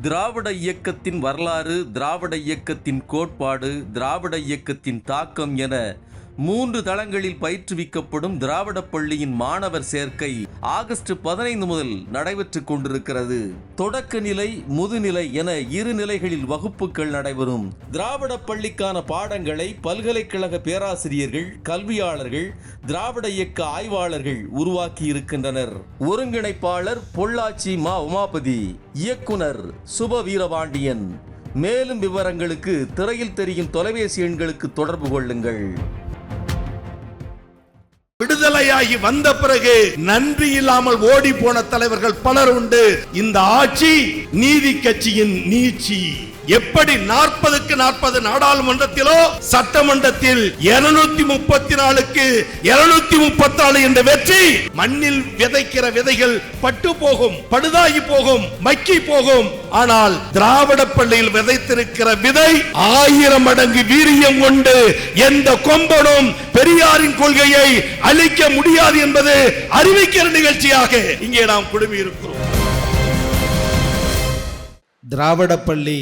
திராவிட இயக்கத்தின் வரலாறு, திராவிட இயக்கத்தின் கோட்பாடு, திராவிட இயக்கத்தின் தாக்கம் என 3 தளங்களில் பயிற்றுவிக்கப்படும் திராவிட பள்ளியின் மாணவர் சேர்க்கை ஆகஸ்ட் 15 முதல் நடைபெற்றுக் கொண்டிருக்கிறது. தொடக்க நிலை, முதுநிலை என 2 நிலைகளில் வகுப்புகள் நடைபெறும். திராவிட பள்ளிக்கான பாடங்களை பல்கலைக்கழக பேராசிரியர்கள், கல்வியாளர்கள், திராவிட இயக்க ஆய்வாளர்கள் உருவாக்கி இருக்கின்றனர். ஒருங்கிணைப்பாளர் பொள்ளாச்சி மா. உமாபதி, இயக்குனர் சுப வீரபாண்டியன். மேலும் விவரங்களுக்கு திரையில் தெரியும் தொலைபேசி எண்களுக்கு தொடர்பு கொள்ளுங்கள். விடுதலையாகி வந்த பிறகு நன்றி இல்லாமல் ஓடி போன தலைவர்கள் பலர் உண்டு. இந்த ஆட்சி நீதி கட்சியின் நீட்சி. எப்படி 40க்கு 40 நாடாளுமன்றத்திலோ சட்டமன்றத்தில் 234க்கு 234 என்ற வெற்றி. மண்ணில் விதைக்கிற விதைகள் பட்டு போகும், படுதாகி போகும், மக்கி போகும். ஆனால் திராவிட பள்ளியில் விதைத்திருக்கிற விதை 1000 மடங்கு வீரியம் கொண்டு எந்த கொம்பனும் பெரியாரின் கொள்கையை அழிக்க முடியாது என்பது அறிவிக்கிற நிகழ்ச்சியாக இங்கே நாம் குழுமி இருக்கிறோம். திராவிட பள்ளி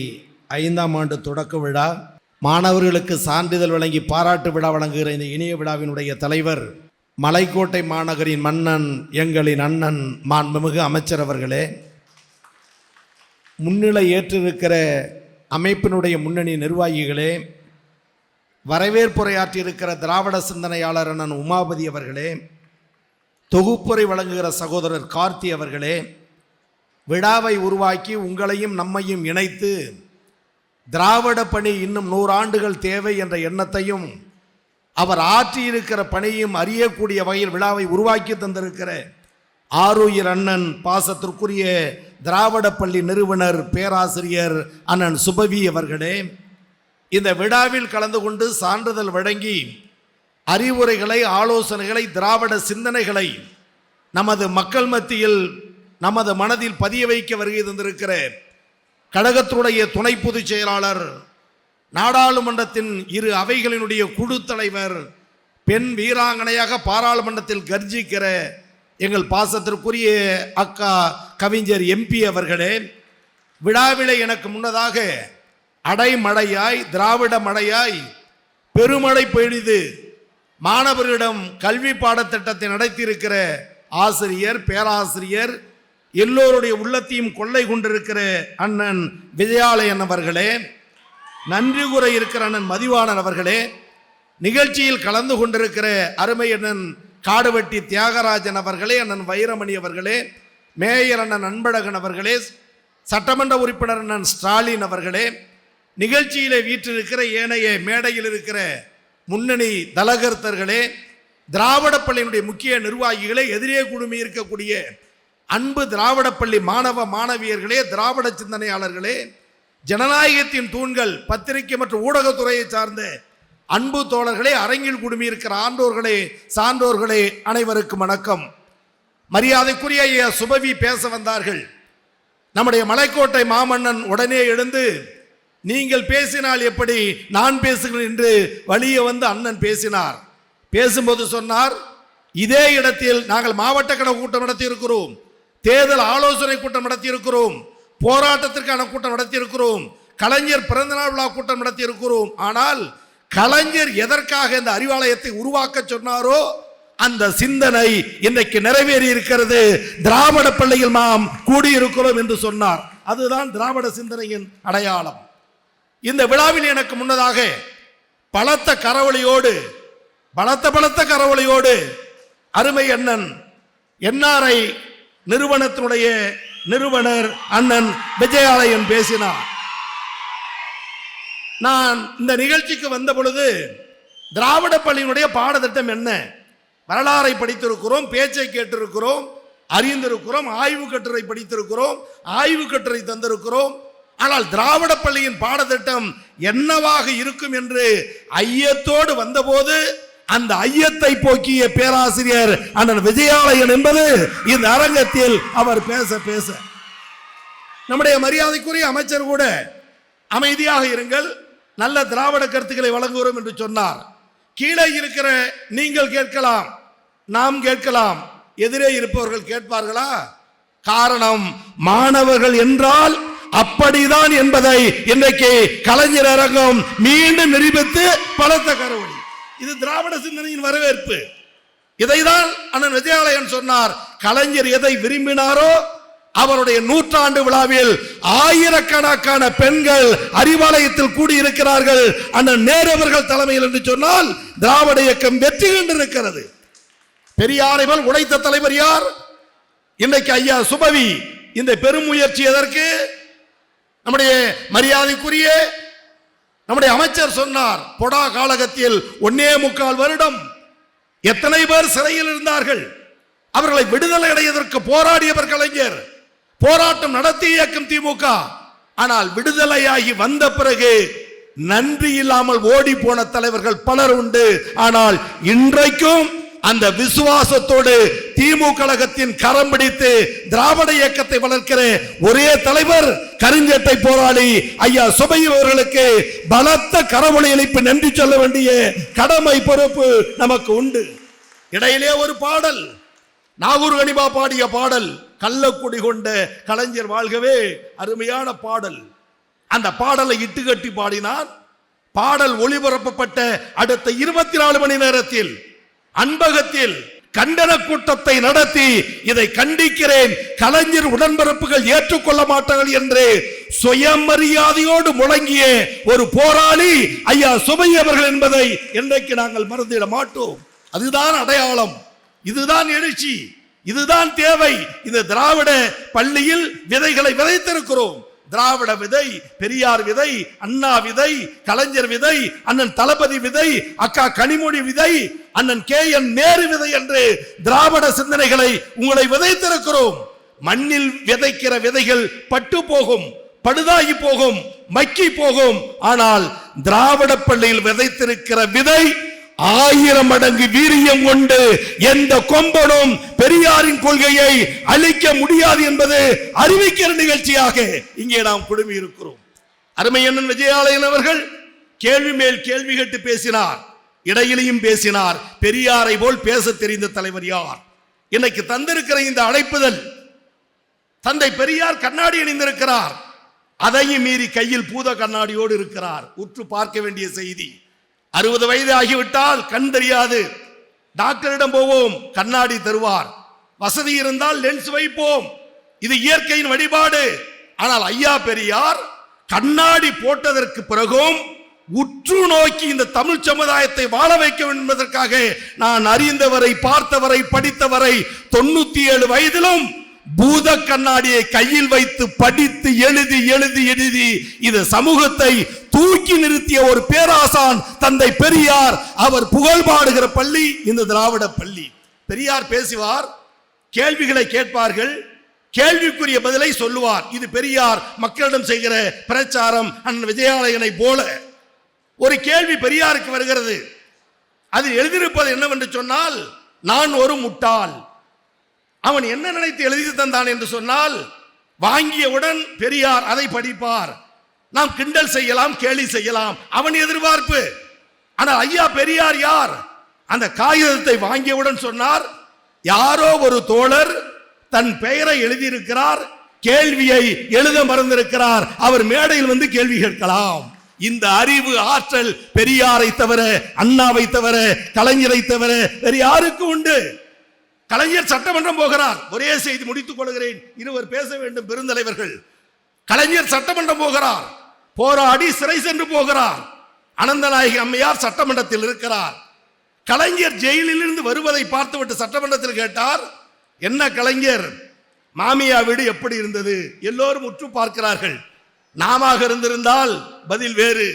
5ஆம் ஆண்டு தொடக்க விழா, மாணவர்களுக்கு சான்றிதழ் வழங்கி பாராட்டு விழா வழங்குகிற இந்த இனிய விழாவினுடைய தலைவர், மலைக்கோட்டை மாநகரின் மன்னன், எங்களின் அண்ணன் மாண்புமிகு அமைச்சர் அவர்களே, முன்னிலை ஏற்றிருக்கிற அமைப்பினுடைய முன்னணி நிர்வாகிகளே, வரவேற்புரையாற்றியிருக்கிற திராவிட சிந்தனையாளர் அண்ணன் உமாபதி அவர்களே, தொகுப்புரை வழங்குகிற சகோதரர் கார்த்தி அவர்களே, விழாவை உருவாக்கி உங்களையும் நம்மையும் இணைத்து திராவிட பணி இன்னும் 100 ஆண்டுகள் தேவை என்ற எண்ணத்தையும் அவர் ஆற்றியிருக்கிற பணியும் அறியக்கூடிய வகையில் விழாவை உருவாக்கி தந்திருக்கிற ஆரூர் அண்ணன் பாசத்திற்குரிய திராவிட பள்ளி நிறுவனர் பேராசிரியர் அண்ணன் சுபவி அவர்களே, இந்த விழாவில் கலந்து கொண்டு சான்றிதழ் வழங்கி அறிவுரைகளை, ஆலோசனைகளை, திராவிட சிந்தனைகளை நமது மக்கள் மத்தியில், நமது மனதில் பதிய வைக்க வருகை தந்திருக்கிற கழகத்துடைய துணை பொதுச் செயலாளர், நாடாளுமன்றத்தின் 2 அவைகளினுடைய குழு தலைவர், பெண் வீராங்கனையாக பாராளுமன்றத்தில் கர்ஜிக்கிற எங்கள் பாசத்திற்குரிய அக்கா கவிஞர் MP அவர்களே, விழாவிலே எனக்கு முன்னதாக அடைமழையாய், திராவிட மழையாய் பெருமழை பெய்து மாணவர்களிடம் கல்வி பாடத்திட்டத்தை நடத்தியிருக்கிற ஆசிரியர், பேராசிரியர், எல்லோருடைய உள்ளத்தையும் கொள்ளை கொண்டிருக்கிற அண்ணன் விஜயாலயன் அவர்களே, நன்றி கூற இருக்கிற அண்ணன் மதிவாணன் அவர்களே, நிகழ்ச்சியில் கலந்து கொண்டிருக்கிற அருமை அண்ணன் காடுவெட்டி தியாகராஜன் அவர்களே, அண்ணன் வைரமணி அவர்களே, மேயர் அண்ணன் அன்பழகன் அவர்களே, சட்டமன்ற உறுப்பினர் அண்ணன் ஸ்டாலின் அவர்களே, நிகழ்ச்சியிலே வீற்றிருக்கிற ஏனைய மேடையில் இருக்கிற முன்னணி தலகர்த்தர்களே, திராவிட பள்ளியினுடைய முக்கிய நிர்வாகிகளே, எதிரே குழுமி இருக்கக்கூடிய அன்பு திராவிட பள்ளி மாணவ மாணவியர்களே, திராவிட சிந்தனையாளர்களே, ஜனநாயகத்தின் தூண்கள், பத்திரிகை மற்றும் ஊடகத்துறையை சார்ந்த அன்பு தோழர்களே, அரங்கில் குழுமி இருக்கிற ஆண்டோர்களே, சான்றோர்களே, அனைவருக்கும் வணக்கம். மரியாதைக்குரிய சுபவி பேச வந்தார்கள். நம்முடைய மலைக்கோட்டை மாமன்னன் உடனே எழுந்து, நீங்கள் பேசினால் எப்படி நான் பேசுகிறேன் என்று வழியே வந்து அண்ணன் பேசினார். பேசும்போது சொன்னார், இதே இடத்தில் நாங்கள் மாவட்ட கழக கூட்டம் நடத்தி இருக்கிறோம், தேர்தல் ஆலோசனை கூட்டம் நடத்தி இருக்கிறோம், போராட்டத்திற்கான கூட்டம் நடத்தி இருக்கிறோம், கலைஞர் பிறந்தநாள் விழா கூட்டம் நடத்தி இருக்கிறோம். ஆனால் கலைஞர் எதற்காக இந்த அறிவாலயத்தை உருவாக்க சொன்னாரோ அந்த சிந்தனை இன்றைக்கு நிறைவேறி இருக்கிறது. திராவிட பள்ளியில் நாம் கூடியிருக்கிறோம் என்று சொன்னார். அதுதான் திராவிட சிந்தனையின் அடையாளம். இந்த விழாவில் எனக்கு முன்னதாக பலத்த கரவொலியோடு அருமை அண்ணன் NRI நிறுவனத்தினுடைய நிறுவனர் அண்ணன் விஜயாலயன் பேசினார். நான் இந்த நிகழ்ச்சிக்கு வந்த பொழுது திராவிட பள்ளியினுடைய பாடத்திட்டம் என்ன, வரலாறை படித்திருக்கிறோம், பேச்சை கேட்டிருக்கிறோம், அறிந்திருக்கிறோம், ஆய்வு கட்டுரை படித்திருக்கிறோம், ஆய்வு கட்டுரை தந்திருக்கிறோம். ஆனால் திராவிட பள்ளியின் பாடத்திட்டம் என்னவாக இருக்கும் என்று ஐயத்தோடு வந்தபோது அந்த ஐயத்தை போக்கிய பேராசிரியர் அண்ணன் விஜயாலயன் என்பது இந்த அரங்கத்தில் அவர் பேச நம்முடைய மரியாதைக்குரிய அமைச்சர் கூட அமைதியாக இருங்கள், நல்ல திராவிட கருத்துக்களை வழங்குகிறோம் என்று சொன்னார். கீழே இருக்கிற நீங்கள் கேட்கலாம், நாம் கேட்கலாம், எதிரே இருப்பவர்கள் கேட்பார்களா? காரணம், மாணவர்கள் என்றால் அப்படிதான் என்பதை இன்றைக்கு கலைஞர் அரங்கம் மீண்டும் நிரூபித்து பலத்த கரவொலி. இது திராவிட சிந்தனையின் வரவேற்பு. இதைதான் அண்ணன் விஜயாலயன் சொன்னார். கலைஞர் எதை விரும்பினாரோ அவருடைய 100ஆண்டு விழாவில் ஆயிரக்கணக்கான பெண்கள் அறிவாலயத்தில் கூடியிருக்கிறார்கள் அண்ணன் நேரு அவர்கள் தலைமையில் என்று சொன்னால் திராவிட இயக்கம் வெற்றி கண்டிருக்கிறது. பெரியாரை போல் உழைத்த தலைவர் யார்? இன்றைக்கு ஐயா சுபவி. இந்த பெரும் முயற்சி எதற்கு? நம்முடைய மரியாதைக்குரிய நம்முடைய அமைச்சர் சொன்னார், பொடா காலகத்தில் 1.25 வருடம் எத்தனை பேர் சிறையில் இருந்தார்கள். அவர்களை விடுதலை அடைவதற்கு போராடியவர் கலைஞர். போராட்டம் நடத்தி இயக்கும் திமுக. ஆனால் விடுதலையாகி வந்த பிறகு நன்றி இல்லாமல் ஓடி போன தலைவர்கள் பலர் உண்டு. ஆனால் இன்றைக்கும் அந்த விசுவாசத்தோடு திமுக கழகத்தின் கரம் பிடித்து திராவிட இயக்கத்தை வளர்க்கிற ஒரே தலைவர் கருஞ்சட்டை போராளி ஐயா சுபவி அவர்களுக்கு பலத்த கரவொலி எழுப்பி நன்றி சொல்ல வேண்டிய கடமை பொறுப்பு நமக்கு உண்டு. இடையிலே ஒரு பாடல், நாகூர் கனிபா பாடிய பாடல், கள்ளக்குடி கொண்ட கலைஞர் வாழ்கவே, அருமையான பாடல். அந்த பாடலை இட்டுக்கட்டி பாடினார். பாடல் ஒளிபரப்பப்பட்ட அடுத்த 24 மணி நேரத்தில் அன்பகத்தில் கண்டன கூட்டத்தை நடத்தி இதை கண்டிக்கிறேன், கலைஞர் உடன்பிறப்புகள் ஏற்றுக்கொள்ள மாட்டார்கள் என்று சுயமரியாதையோடு முழங்கிய ஒரு போராளி ஐயா சுபவி அவர்கள் என்பதை இன்றைக்கு நாங்கள் மறந்துவிட மாட்டோம். அதுதான் அடையாளம், இதுதான் எழுச்சி, இதுதான் தேவை. இந்த திராவிட பள்ளியில் விதைகளை விதைத்திருக்கிறோம். திராவிட விதை, பெரியார் விதை, அண்ணா விதை, கலைஞர் விதை, அண்ணன் தளபதி விதை, அக்கா கனிமொழி விதை, அண்ணன் KN நேரு விதை என்று திராவிட சிந்தனைகளை உங்களை விதைத்திருக்கிறோம். மண்ணில் விதைக்கிற விதைகள் பட்டு போகும், படுதாகி போகும், மக்கி போகும். ஆனால் திராவிட பள்ளியில் விதைத்திருக்கிற விதை 1000 மடங்கு வீரியம் கொண்டு எந்த கொம்பனும் பெரியாரின் கொள்கையை அழிக்க முடியாது என்பது அறிவிக்கிற நிகழ்ச்சியாக இங்கே நாம் குழுமி இருக்கிறோம். அருமையண்ணன் விஜயாலயன் அவர்கள் கேள்வி மேல் கேள்வி கேட்டு பேசினார், இடையிலையும் பேசினார். பெரியாரை போல் பேச தெரிந்த தலைவர் யார்? இன்னைக்கு தந்திருக்கிற இந்த அழைப்புதல், தந்தை பெரியார் கண்ணாடி அணிந்திருக்கிறார், அதையும் மீறி கையில் பூத கண்ணாடியோடு இருக்கிறார். உற்று பார்க்க வேண்டிய செய்தி. 60 வயது ஆகிவிட்டால் கண் தெரியாது, டாக்டரிடம் போவோம், கண்ணாடி தருவார். வசதி இருந்தால் லென்ஸ் வைப்போம், இது இயற்கையின் வழிபாடு. ஆனால் ஐயா பெரியார் கண்ணாடி போட்டதற்கு பிறகும் உற்று நோக்கி இந்த தமிழ் சமுதாயத்தை வாழ வைக்க வேண்டும் என்பதற்காக நான் அறிந்தவரை, பார்த்தவரை, படித்தவரை 97 வயதிலும் பூத கண்ணாடியை கையில் வைத்து படித்து எழுதி எழுதி எழுதி இந்த சமூகத்தை தூக்கி நிறுத்திய ஒரு பேராசான் தந்தை பெரியார். அவர் புகழ் பாடுகிற பள்ளி இந்த திராவிட பள்ளி. பெரியார் பேசுவார், கேள்விகளை கேட்பார்கள், கேள்விக்குரிய பதிலை சொல்லுவார். இது பெரியார் மக்களிடம் செய்கிற பிரச்சாரம். அண்ணன் விஜயாலயனை போல ஒரு கேள்வி பெரியாருக்கு வருகிறது. அது எழுதியிருப்பது என்னவென்று சொன்னால், நான் ஒரு முட்டாள். அவன் என்ன நினைத்து எழுதி தந்தான் என்று சொன்னால், வாங்கியவுடன் பெரியார் அதை படிப்பார், நாம் கிண்டல் செய்யலாம், கேலி செய்யலாம், அவன் எதிர்பார்ப்பு. ஆனால் ஐயா பெரியார் யார்? அந்த காகிதத்தை வாங்கியவுடன் சொன்னார், யாரோ ஒரு தோழர் தன் பெயரை எழுதியிருக்கிறார், கேள்வியை எழுத மறந்திருக்கிறார், அவர் மேடையில் வந்து கேள்வி கேட்கலாம். இந்த அறிவு ஆற்றல் பெரியாரை தவிர, அண்ணாவை தவிர, கலைஞரை தவிர வேறு யாருக்கு உண்டு? கலைஞர் சட்டமன்றம் போகிறார். ஒரே செய்தி முடித்துக் கொள்கிறேன், இருவர் பேச வேண்டும் பெருந்தலைவர்கள். கலைஞர் சட்டமன்றம் போகிறார், போராடி சிறை சென்று போகிறார். அனந்தநாயகி அம்மையார் சட்டமன்றத்தில் இருக்கிறார். கலைஞர் ஜெயிலில் இருந்து வருவதை பார்த்துவிட்டு சட்டமன்றத்தில் கேட்டார், என்ன கலைஞர், மாமியா வீடு எப்படி இருந்தது? எல்லோரும் உற்று பார்க்கிறார்கள். நாம இருந்திருந்தால் பதில் வேறு.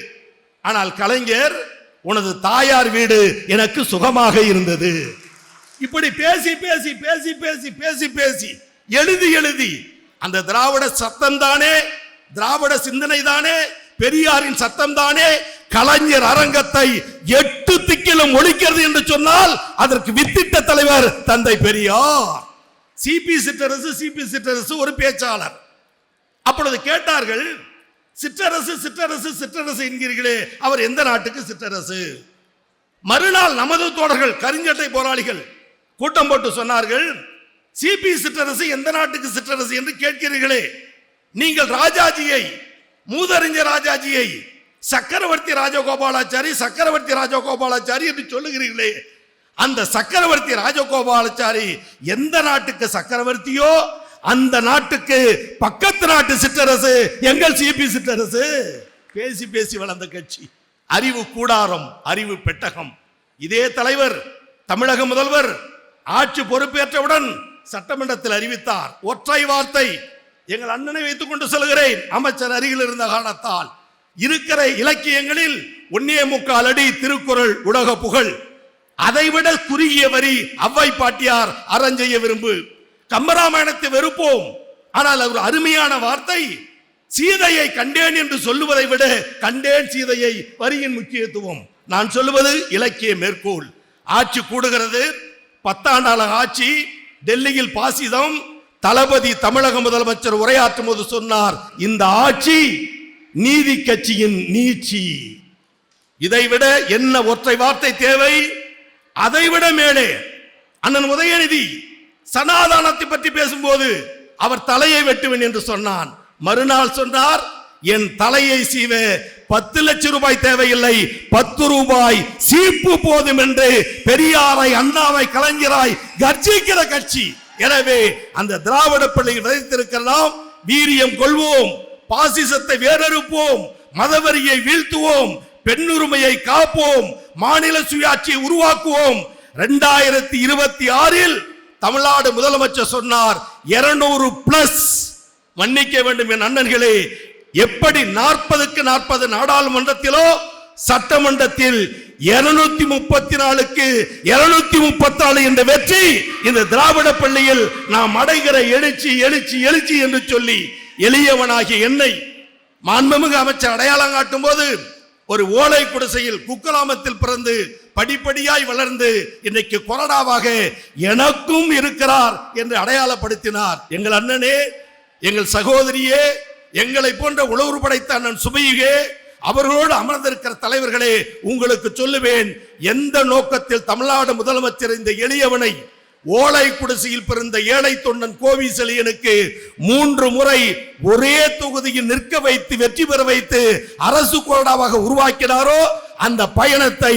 ஆனால் கலைஞர், உனது தாயார் வீடு எனக்கு சுகமாக இருந்தது. இப்படி பேசி பேசி பேசி பேசி பேசி பேசி எழுதி எழுதி அந்த திராவிட சத்தம் தானே, திராவிட சிந்தனை தானே, பெரியாரின் சத்தம் தானே கலைஞர் அரங்கத்தை 8 திக்கிலும் ஒழிக்கிறது என்று சொன்னால் அதற்கு வித்திட்ட தலைவர் தந்தை பெரியார். சிபி சிற்றரசு ஒரு பேச்சாளர். அப்பொழுது கேட்டார்கள், சிற்றரசு சிற்றரசு சிற்றரசு என்கிறீர்களே, அவர் எந்த நாட்டுக்கு சிற்றரசு? மறுநாள் நமது தோழர்கள் கருஞ்சட்டை போராளிகள் கூட்டம் போட்டு சொன்னார்கள், சிபி சிற்றரசு எந்த நாட்டுக்கு சிற்றரசு என்று கேட்கிறீர்களே, நீங்கள் ராஜாஜியை, மூதறிஞர் ராஜாஜியை சக்கரவர்த்தி ராஜகோபாலாச்சாரி என்று சொல்லுகிறீர்களே, அந்த சக்கரவர்த்தி ராஜகோபாலாச்சாரி எந்த நாட்டுக்கு சக்கரவர்த்தியோ அந்த நாட்டுக்கு பக்கத்து நாட்டு சிற்றரசு எங்கள் சிபி சிற்றரசு. பேசி பேசி வளர்ந்த கட்சி. அறிவு கூடாரம், அறிவு பெட்டகம். இதே தலைவர், தமிழக முதல்வர் ஆட்சி பொறுப்பேற்றவுடன் சட்டமன்றத்தில் அறிவித்தார், ஒற்றை வார்த்தை, எங்கள் அண்ணனை வைத்துக் கொண்டு சொல்கிறேன், அமைச்சர் அருகில் இருந்த காரணத்தால், இருக்கிற இலக்கியங்களில் 1.25 அடி திருக்குறள் உலக புகழ், அதைவிட குறுகிய வரி அவ்வை பாட்டியார் அறஞ்செய்ய விரும்பு, கம்பராமாயணத்தை வெறுப்போம், ஆனால் ஒரு அருமையான வார்த்தை, சீதையை கண்டேன் என்று சொல்லுவதை விட கண்டேன் சீதையை வரியின் முக்கியத்துவம். நான் சொல்லுவது இலக்கிய மேற்கோள். ஆட்சி கூடுகிறது, 10 ஆண்டாள ஆட்சி, டெல்லியில் பாசிசம். தளபதி தமிழக முதலமைச்சர் உரையாற்றும் போது சொன்னார், இந்த ஆட்சி நீதி கட்சியின் நீட்சி. இதைவிட என்ன ஒற்றை வார்த்தை தேவை? அதைவிட மேலே அண்ணன் உதயநிதி சனாதானத்தை பற்றி பேசும்போது அவர் தலையை வெட்டுவேன் என்று சொன்னான். மறுநாள் சொன்னார், என் தலையை சீவ 10 லட்சம் ரூபாய் தேவையில்லை, 10 ரூபாய் சீப்பு போதும் என்று பெரியாரை, அண்ணாவை, கலைஞராய் கர்ஜிக்கிற கட்சி. எனவே அந்த திராவிட பள்ளியில் விதைத்திருக்கலாம், வீரியம் கொள்வோம், பாசிசத்தை வேறறுப்போம், மதவரியை வீழ்த்துவோம், பெண்ணுரிமையை காப்போம், மாநில சுயாட்சியை உருவாக்குவோம். 2026 தமிழ்நாடு முதலமைச்சர் சொன்னார் 200+. மன்னிக்க வேண்டும் என் அண்ணன்களே, எப்படி 40க்கு 40 நாடாளுமன்றத்திலோ சட்டமன்றத்தில் 234க்கு 234 என்ற வெற்றி இந்த திராவிட பள்ளியில் நாம் அடைகிற எழுச்சி எழுச்சி எழுச்சி என்று சொல்லி எளியவனாகிய என்னை மாண்புமிகு அமைச்சர் அடையாளம் காட்டும் போது, ஒரு ஓலை குடிசையில் குக்கிராமத்தில் பிறந்து படிப்படியாய் வளர்ந்து இன்றைக்கு கொறடாவாக எனக்கும் இருக்கிறார் என்று அடையாளப்படுத்தினார். எங்கள் அண்ணனே, எங்கள் சகோதரியே, எங்களை போன்ற உளவுறு படைத்த அண்ணன் சுபையே, அவர்களோடு அமர்ந்திருக்கிற தலைவர்களே, உங்களுக்கு சொல்லுவேன், எந்த நோக்கத்தில் தமிழ்நாடு முதலமைச்சர் இந்த எளியவனை, ஓலை குடிசையில் பிறந்த ஏழை தொண்டன் கோவிசெலியனுக்கு 3 முறை ஒரே தொகுதியில் நிற்க வைத்து வெற்றி பெற வைத்து அரசு கொறடாவாக உருவாக்கினாரோ, அந்த பயணத்தை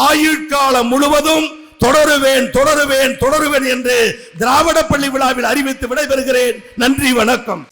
ஆயுட்காலம் முழுவதும் தொடருவேன் தொடருவேன் தொடருவேன் என்று திராவிட பள்ளி விழாவில் அறிவித்து விடைபெறுகிறேன். நன்றி, வணக்கம்.